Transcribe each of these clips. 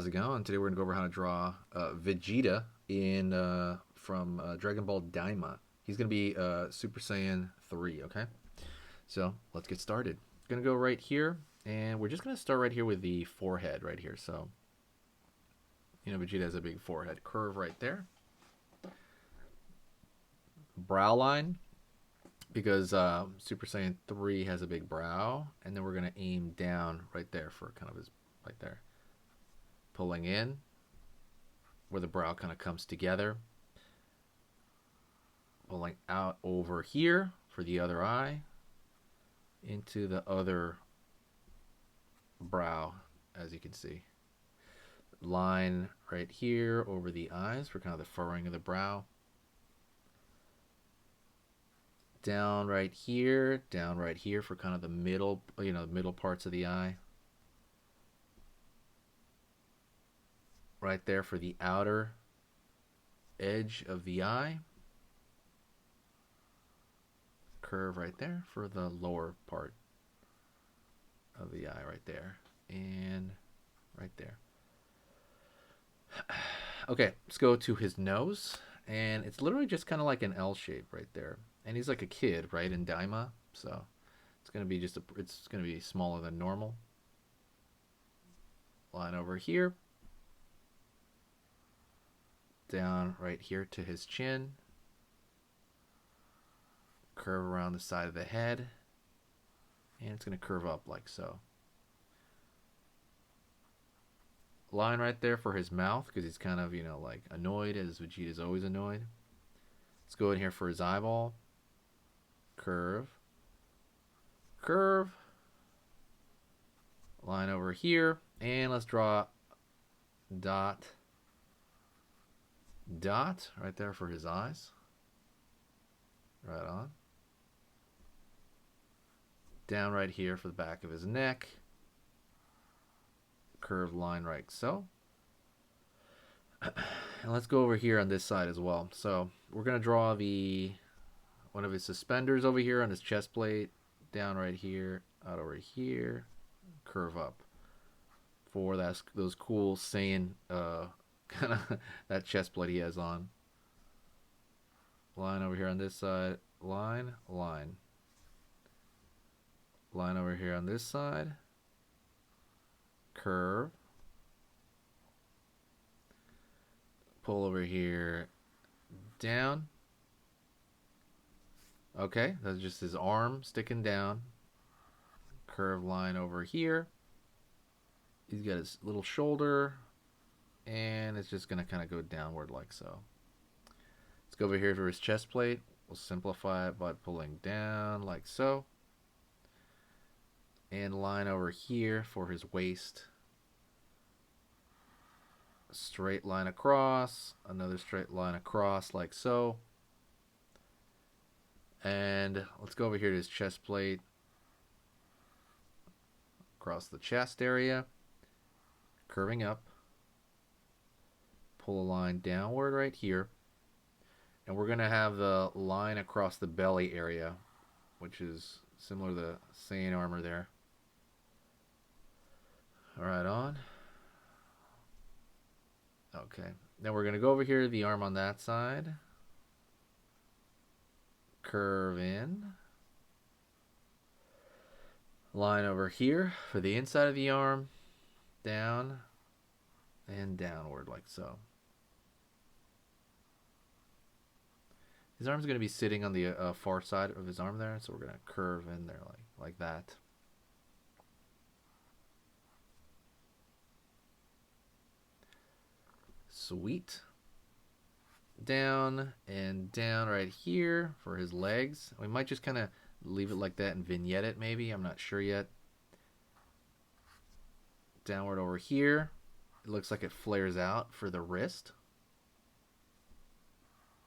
how's it going? Today we're gonna go over how to draw Vegeta in from Dragon Ball Daima. He's gonna be Super Saiyan 3. Okay, so let's get started. Gonna go right here, and we're just gonna start right here with the forehead right here. So Vegeta has a big forehead curve right there. Brow line, because Super Saiyan 3 has a big brow, and then we're gonna aim down right there for kind of his right there. Pulling in where the brow kind of comes together, pulling out over here for the other eye into the other brow, as you can see. Line right here over the eyes for kind of the furrowing of the brow. Down right here for kind of the middle, middle parts of the eye. Right there for the outer edge of the eye. Curve right there for the lower part of the eye right there. And right there. Okay, let's go to his nose. And it's literally just kind of like an L shape right there. And he's like a kid, right, in Daima. So it's going to be it's going to be smaller than normal. Line over here. Down right here to his chin. Curve around the side of the head. And it's going to curve up like so. Line right there for his mouth, because he's kind of, like annoyed, as Vegeta's always annoyed. Let's go in here for his eyeball. Curve. Curve. Line over here. And let's draw dot. Dot right there for his eyes. Right on. Down right here for the back of his neck. Curved line right so. And let's go over here on this side as well. So we're going to draw one of his suspenders over here on his chest plate. Down right here, out over here. Curve up. For those cool Saiyan kind of that chest plate he has on. Line over here on this side. Line, line. Line over here on this side. Curve. Pull over here. Down. Okay, that's just his arm sticking down. Curve line over here. He's got his little shoulder. And it's just going to kind of go downward like so. Let's go over here for his chest plate. We'll simplify it by pulling down like so. And line over here for his waist. Straight line across. Another straight line across like so. And let's go over here to his chest plate. Across the chest area. Curving up. Pull a line downward right here. And we're going to have the line across the belly area, which is similar to the Saiyan armor there. Alright, on. Okay. Then we're going to go over here to the arm on that side. Curve in. Line over here for the inside of the arm. Down and downward like so. His arm's going to be sitting on the far side of his arm there, so we're going to curve in there like that. Sweet. Down and down right here for his legs. We might just kind of leave it like that and vignette it maybe. I'm not sure yet. Downward over here. It looks like it flares out for the wrist.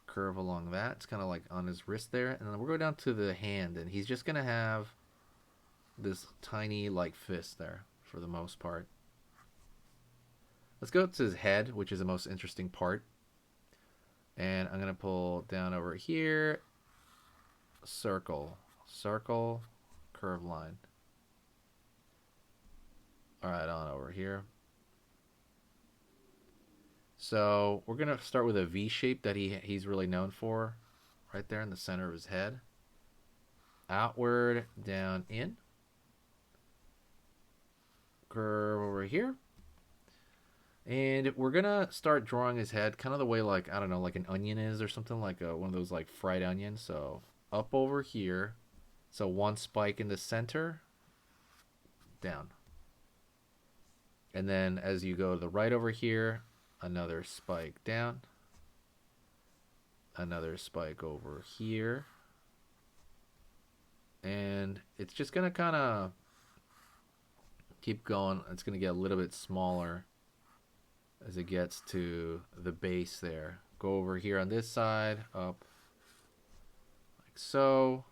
Curve along that. It's kind of like on his wrist there. And then we'll go down to the hand, and he's just going to have this tiny like fist there for the most part. Let's go to his head, which is the most interesting part. And I'm going to pull down over here. Circle. Circle. Curve line. Alright, on over here. So we're going to start with a V shape that he's really known for, right there in the center of his head. Outward, down, in. Curve over here. And we're going to start drawing his head kind of the way like, I don't know, like an onion is or something, like one of those like fried onions. So up over here. So one spike in the center, down. And then as you go to the right over here, another spike down. Another spike over here. And it's just going to kind of keep going. It's going to get a little bit smaller as it gets to the base there. Go over here on this side, up like so.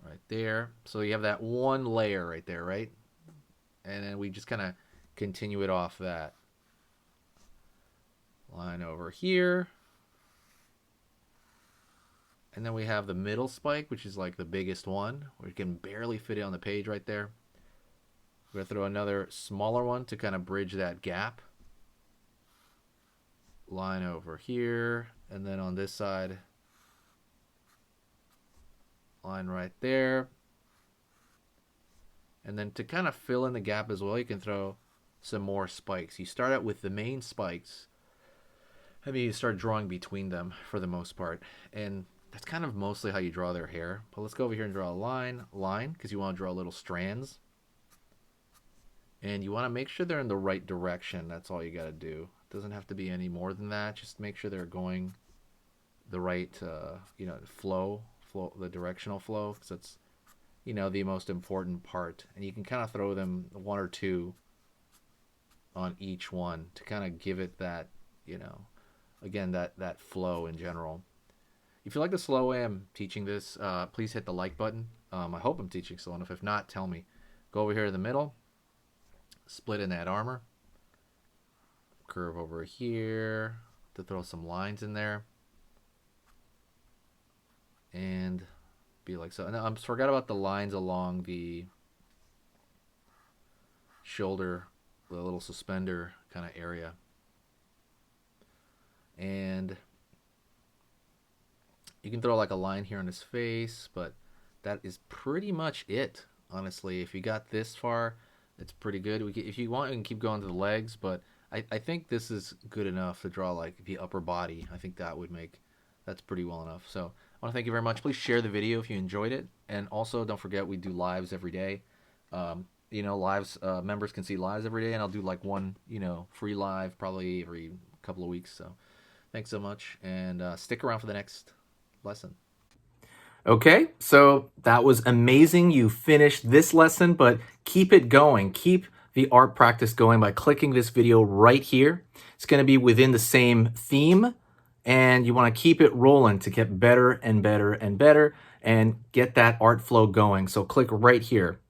Right there. So you have that one layer right there, right? And then we just kind of continue it off that. Line over here. And then we have the middle spike, which is like the biggest one. We can barely fit it on the page right there. We're going to throw another smaller one to kind of bridge that gap. Line over here. And then on this side, line right there. And then to kind of fill in the gap as well, you can throw some more spikes. You start out with the main spikes, and then you start drawing between them for the most part. And that's kind of mostly how you draw their hair. But let's go over here and draw a line, because you want to draw little strands. And you want to make sure they're in the right direction. That's all you got to do. It doesn't have to be any more than that. Just make sure they're going the right, flow, the directional flow, because that's, the most important part. And you can kind of throw them one or two on each one to kind of give it that, again, that flow in general. If you like the slow way I'm teaching this, please hit the like button. I hope I'm teaching slow enough. If not, tell me. Go over here in the middle. Split in that armor. Curve over here to throw some lines in there. And be like so. And I forgot about the lines along the shoulder, the little suspender kind of area. And you can throw like a line here on his face, but that is pretty much it, honestly. If you got this far, it's pretty good. If you want, you can keep going to the legs, but I think this is good enough to draw like the upper body. I think that's pretty well enough. So I want to thank you very much. Please share the video if you enjoyed it. And also don't forget, we do lives every day. Lives, members can see lives every day, and I'll do like one, free live probably every couple of weeks. So thanks so much, and stick around for the next lesson. Okay, so that was amazing. You finished this lesson, but keep it going. Keep the art practice going by clicking this video right here. It's going to be within the same theme, and you want to keep it rolling to get better and better and better and get that art flow going. So click right here.